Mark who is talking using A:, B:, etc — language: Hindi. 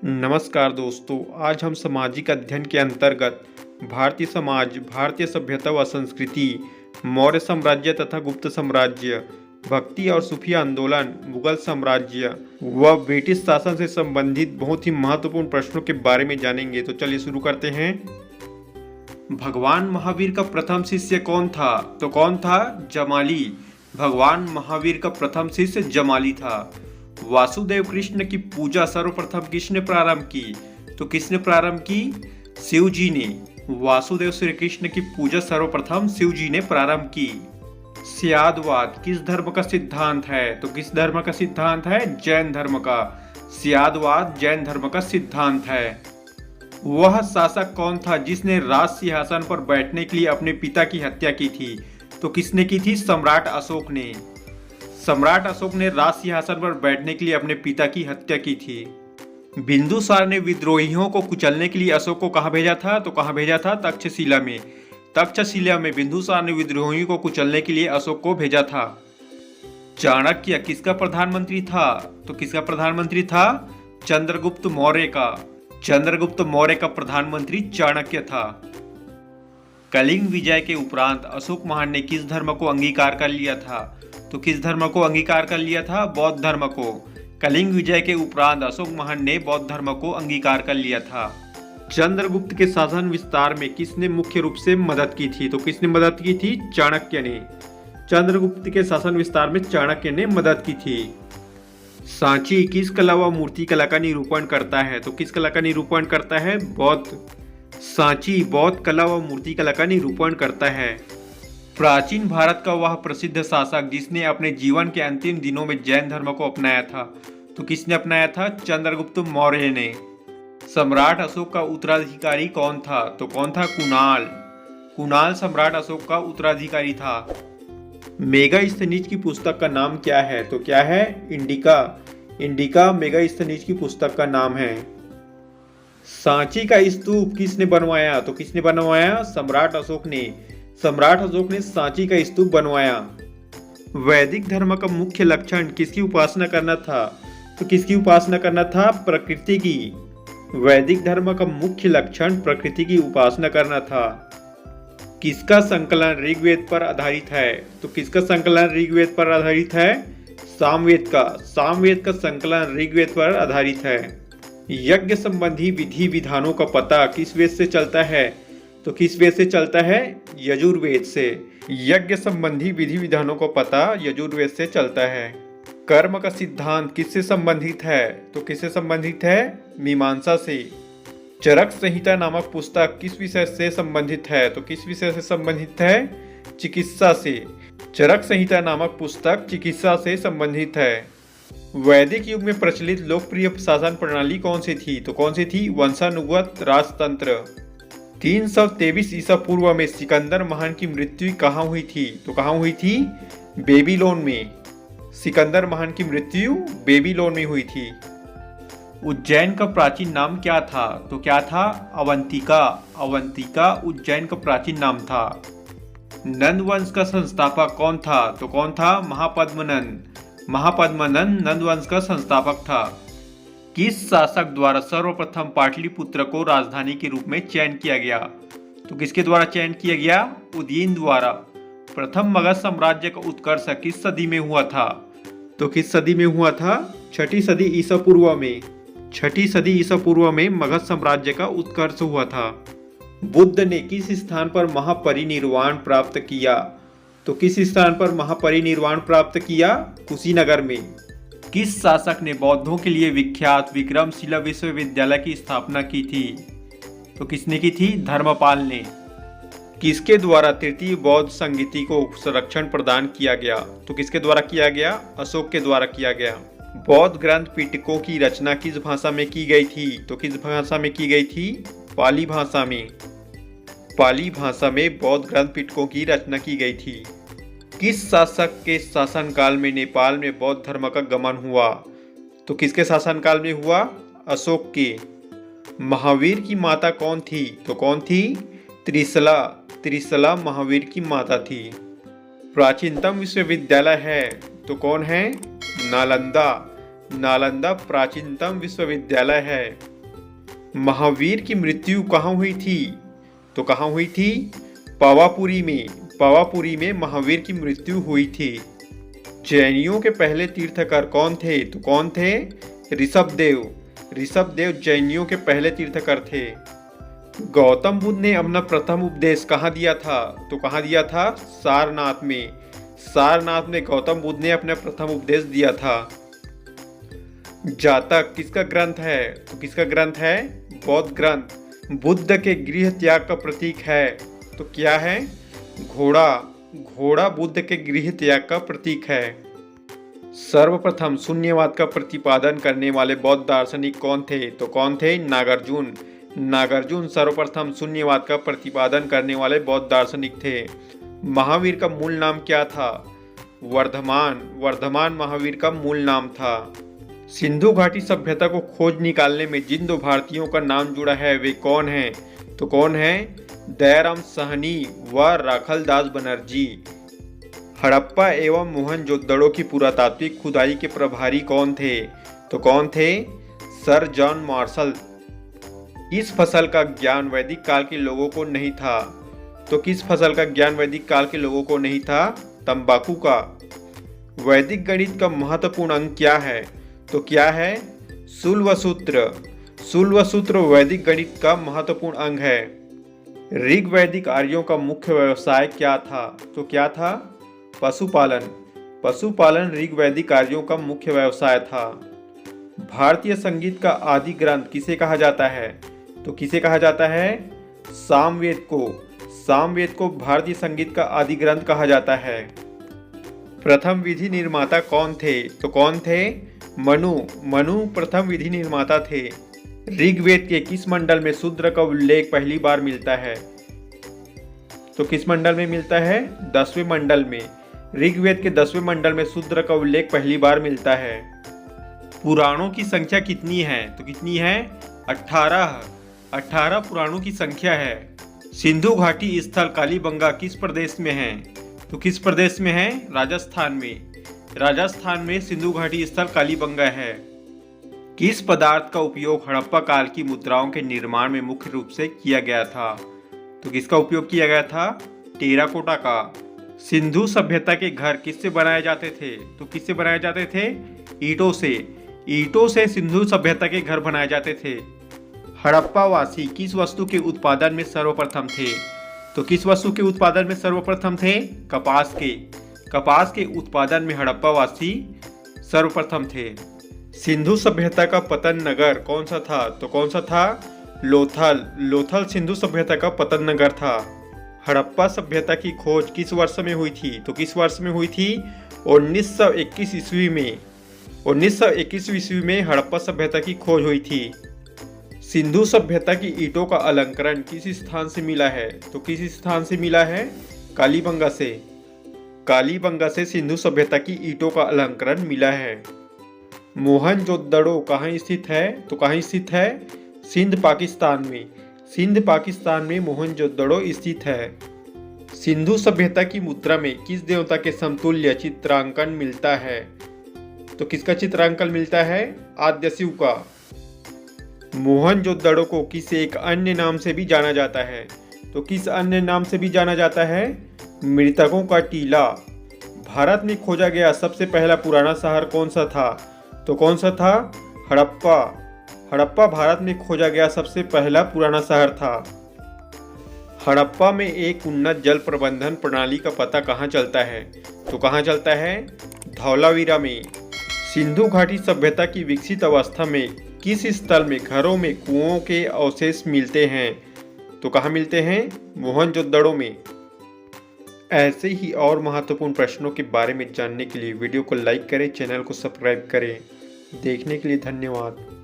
A: नमस्कार दोस्तों, आज हम सामाजिक अध्ययन के अंतर्गत भारतीय समाज, भारतीय सभ्यता व संस्कृति, मौर्य साम्राज्य तथा गुप्त साम्राज्य, भक्ति और सूफी आंदोलन, मुगल साम्राज्य व ब्रिटिश शासन से संबंधित बहुत ही महत्वपूर्ण प्रश्नों के बारे में जानेंगे। तो चलिए शुरू करते हैं। भगवान महावीर का प्रथम शिष्य कौन था? तो कौन था? जमाली। भगवान महावीर का प्रथम शिष्य जमाली था। वासुदेव कृष्ण की पूजा सर्वप्रथम किसने प्रारंभ की? तो किसने प्रारंभ की? शिव जी ने। वासुदेव श्री कृष्ण की पूजा सर्वप्रथम शिव जी ने प्रारंभ की। स्यादवाद किस धर्म का सिद्धांत है? तो किस धर्म का सिद्धांत है? जैन धर्म का। स्यादवाद जैन धर्म का सिद्धांत है। वह शासक कौन था जिसने राज सिंहासन पर बैठने के लिए अपने पिता की हत्या की थी? तो किसने की थी? सम्राट अशोक ने। सम्राट अशोक ने राज सिंहासन पर बैठने के लिए अपने पिता की हत्या की थी। बिंदुसार ने विद्रोहियों को कुचलने के लिए अशोक को कहां भेजा था? तो कहां भेजा था? तक्षशिला में। तक्षशिला में बिंदुसार ने विद्रोहियों को कुचलने के लिए अशोक को भेजा था। चाणक्य किसका प्रधानमंत्री था? तो किसका प्रधानमंत्री था? चंद्रगुप्त मौर्य का। चंद्रगुप्त मौर्य का प्रधानमंत्री चाणक्य था। कलिंग विजय के उपरांत अशोक महान ने किस धर्म को अंगीकार कर लिया था? तो किस धर्म को अंगीकार कर लिया था? बौद्ध धर्म को। कलिंग विजय के उपरांत अशोक महान ने बौद्ध धर्म को अंगीकार कर लिया था। चंद्रगुप्त के शासन विस्तार में किसने मुख्य रूप से मदद की थी? तो किसने मदद की थी? चाणक्य ने। चंद्रगुप्त के शासन विस्तार में चाणक्य ने मदद की थी। सांची किस कला व मूर्ति कला का निरूपण करता है? तो किस कला का निरूपण करता है? बौद्ध। सांची बौद्ध कला व मूर्ति कला का निरूपण करता है। प्राचीन भारत का वह प्रसिद्ध शासक जिसने अपने जीवन के अंतिम दिनों में जैन धर्म को अपनाया था, तो किसने अपनाया था? चंद्रगुप्त मौर्य ने। सम्राट अशोक का उत्तराधिकारी कौन था? तो कौन था? कुणाल। कुणाल सम्राट अशोक का उत्तराधिकारी था। मेगास्थनीज की पुस्तक का नाम क्या है? तो क्या है? इंडिका। इंडिका मेगास्थनीज की पुस्तक का नाम है। सांची का स्तूप किसने बनवाया? तो किसने बनवाया? सम्राट अशोक ने। सम्राट अशोक ने सांची का स्तूप बनवाया। वैदिक धर्म का मुख्य लक्षण किसकी उपासना करना था? तो किसकी उपासना करना था? प्रकृति की। वैदिक धर्म का मुख्य लक्षण प्रकृति की उपासना करना था। किसका संकलन ऋग्वेद पर आधारित है? तो किसका संकलन ऋग्वेद पर आधारित है? सामवेद का। सामवेद का संकलन ऋग्वेद पर आधारित है। यज्ञ संबंधी विधि विधानों का पता किस वेद से चलता है? तो किस वेद से चलता है? यजुर्वेद से। यज्ञ संबंधी विधि विधानों का पता यजुर्वेद से चलता है। कर्म का सिद्धांत किससे संबंधित है? तो किससे संबंधित है? मीमांसा से। चरक संहिता नामक पुस्तक किस विषय से संबंधित है? तो किस विषय से संबंधित है? चिकित्सा से। चरक संहिता नामक पुस्तक चिकित्सा से संबंधित है। वैदिक युग में प्रचलित लोकप्रिय शासन प्रणाली कौन सी थी? तो कौन सी थी? वंशानुगत राजतंत्र। 323 ईसा पूर्व में सिकंदर महान की मृत्यु कहाँ हुई थी? तो कहाँ हुई थी? बेबीलोन में। सिकंदर महान की मृत्यु बेबीलोन में हुई थी। उज्जैन का प्राचीन नाम क्या था? तो क्या था? अवंतिका। अवंतिका उज्जैन का प्राचीन नाम था। नंद वंश का संस्थापक कौन था? तो कौन था? महापद्मनंद। महापद्मनंद नंद वंश का संस्थापक था। किस शासक द्वारा सर्वप्रथम पाटलिपुत्र को राजधानी के रूप में चयन किया गया? तो किसके द्वारा चयन किया गया? उदयन द्वारा। प्रथम मगध साम्राज्य का उत्कर्ष किस सदी में हुआ था? तो किस सदी में हुआ था? 6ठी सदी ईसा पूर्व में। 6ठी सदी ईसा पूर्व में मगध साम्राज्य का उत्कर्ष हुआ था। बुद्ध ने किस स्थान पर महापरिनिर्वाण प्राप्त किया? तो किस स्थान पर महापरिनिर्वाण प्राप्त किया? कुशीनगर में। किस शासक ने बौद्धों के लिए विख्यात विक्रमशिला विश्वविद्यालय की स्थापना की थी? तो किसने की थी? धर्मपाल ने। किसके द्वारा तृतीय बौद्ध संगीति को संरक्षण प्रदान किया गया? तो किसके द्वारा किया गया? अशोक के द्वारा किया गया। बौद्ध ग्रंथ पिटकों की रचना किस भाषा में की गई थी? तो किस भाषा में की गई थी? पाली भाषा में। पाली भाषा में बौद्ध ग्रंथ पिटकों की रचना की गई थी। किस शासक के शासनकाल में नेपाल में बौद्ध धर्म का गमन हुआ? तो किसके शासनकाल में हुआ? अशोक के। महावीर की माता कौन थी? तो कौन थी? त्रिशला। त्रिशला महावीर की माता थी। प्राचीनतम विश्वविद्यालय है तो कौन है? नालंदा। नालंदा प्राचीनतम विश्वविद्यालय है। महावीर की मृत्यु कहाँ हुई थी? तो कहाँ हुई थी? पावापुरी में। पावापुरी में महावीर की मृत्यु हुई थी। जैनियों के पहले तीर्थकर कौन थे? तो कौन थे? ऋषभदेव। ऋषभदेव जैनियों के पहले तीर्थकर थे। गौतम बुद्ध ने अपना प्रथम उपदेश कहाँ दिया था? तो कहाँ दिया था? सारनाथ में। सारनाथ में गौतम बुद्ध ने अपना प्रथम उपदेश दिया था। जातक किसका ग्रंथ है? तो किसका ग्रंथ है? बौद्ध ग्रंथ। बुद्ध के गृह त्याग का प्रतीक है। तो क्या है? घोड़ा। घोड़ा बुद्ध के गृह त्याग का प्रतीक है। सर्वप्रथम शून्यवाद का प्रतिपादन करने वाले बौद्ध दार्शनिक कौन थे? तो कौन थे? नागार्जुन। नागार्जुन सर्वप्रथम शून्यवाद का प्रतिपादन करने वाले बौद्ध दार्शनिक थे। महावीर का मूल नाम क्या था? वर्धमान। वर्धमान महावीर का मूल नाम था। सिंधु घाटी सभ्यता को खोज निकालने में जिन दो भारतीयों का नाम जुड़ा है वे कौन हैं? तो कौन है? दयाराम साहनी व राखलदास बनर्जी। हड़प्पा एवं मोहनजोदड़ो की पुरातात्विक खुदाई के प्रभारी कौन थे? तो कौन थे? Sir John Marshall. इस फसल का ज्ञान वैदिक काल के लोगों को नहीं था। तो किस फसल का ज्ञान वैदिक काल के लोगों को नहीं था? तंबाकू का। वैदिक गणित का महत्वपूर्ण अंग क्या है? तो क्या है? शुल्वसूत्र। शुल्वसूत्र वैदिक गणित का महत्वपूर्ण अंग है। ऋग्वैदिक आर्यों का मुख्य व्यवसाय क्या था? तो क्या था? पशुपालन। पशुपालन ऋग्वैदिक आर्यों का मुख्य व्यवसाय था। भारतीय संगीत का आदि ग्रंथ किसे कहा जाता है? तो किसे कहा जाता है? सामवेद को। सामवेद को भारतीय संगीत का आदि ग्रंथ कहा जाता है। प्रथम विधि निर्माता कौन थे? तो कौन थे? मनु। मनु प्रथम विधि निर्माता थे। ऋग्वेद के किस मंडल में शूद्र का उल्लेख पहली बार मिलता है? तो किस मंडल में मिलता है? 10वें मंडल में। ऋग्वेद के 10वें मंडल में शूद्र का उल्लेख पहली बार मिलता है। पुराणों की संख्या कितनी है? तो कितनी है? 18। 18 पुराणों की संख्या है। सिंधु घाटी स्थल कालीबंगा किस प्रदेश में है? तो किस प्रदेश में है? राजस्थान में। राजस्थान में सिंधु घाटी स्थल कालीबंगा है। किस पदार्थ का उपयोग हड़प्पा काल की मुद्राओं के निर्माण में मुख्य रूप से किया गया था? तो किसका उपयोग किया गया था? टेराकोटा का। सिंधु सभ्यता के घर किससे बनाए जाते थे? तो किससे बनाए जाते थे? ईंटों से। ईंटों से सिंधु सभ्यता के घर बनाए जाते थे। हड़प्पावासी किस वस्तु के उत्पादन में सर्वप्रथम थे? तो किस वस्तु के उत्पादन में सर्वप्रथम थे? कपास के। कपास के उत्पादन में हड़प्पावासी सर्वप्रथम थे। सिंधु सभ्यता का पतन नगर कौन सा था? तो कौन सा था? लोथल। लोथल सिंधु सभ्यता का पतन नगर था। हड़प्पा सभ्यता की खोज किस वर्ष में हुई थी? तो किस वर्ष में हुई थी? 1921 ईस्वी में। 1921 ईस्वी में हड़प्पा सभ्यता की खोज हुई थी। सिंधु सभ्यता की ईंटों का अलंकरण किस स्थान से मिला है? तो किस स्थान से मिला है? कालीबंगा से। कालीबंगा से सिंधु सभ्यता की ईंटों का अलंकरण मिला है। मोहनजोदड़ो कहाँ स्थित है? तो कहाँ स्थित है? सिंध पाकिस्तान में। सिंध पाकिस्तान में मोहनजोदड़ो स्थित है। सिंधु सभ्यता की मुद्रा में किस देवता के समतुल्य चित्रांकन मिलता है? तो किसका चित्रांकन मिलता है? आद्य शिव का। मोहनजोदड़ो को किस एक अन्य नाम से भी जाना जाता है? तो किस अन्य नाम से भी जाना जाता है? मृतकों का टीला। भारत में खोजा गया सबसे पहला पुराना शहर कौन सा था? तो कौन सा था? हड़प्पा। हड़प्पा भारत में खोजा गया सबसे पहला पुराना शहर था। हड़प्पा में एक उन्नत जल प्रबंधन प्रणाली का पता कहाँ चलता है? तो कहाँ चलता है? धौलावीरा में। सिंधु घाटी सभ्यता की विकसित अवस्था में किस स्थल में घरों में कुओं के अवशेष मिलते हैं? तो कहाँ मिलते हैं? मोहनजोदड़ो में। ऐसे ही और महत्वपूर्ण प्रश्नों के बारे में जानने के लिए वीडियो को लाइक करें, चैनल को सब्सक्राइब करें। देखने के लिए धन्यवाद।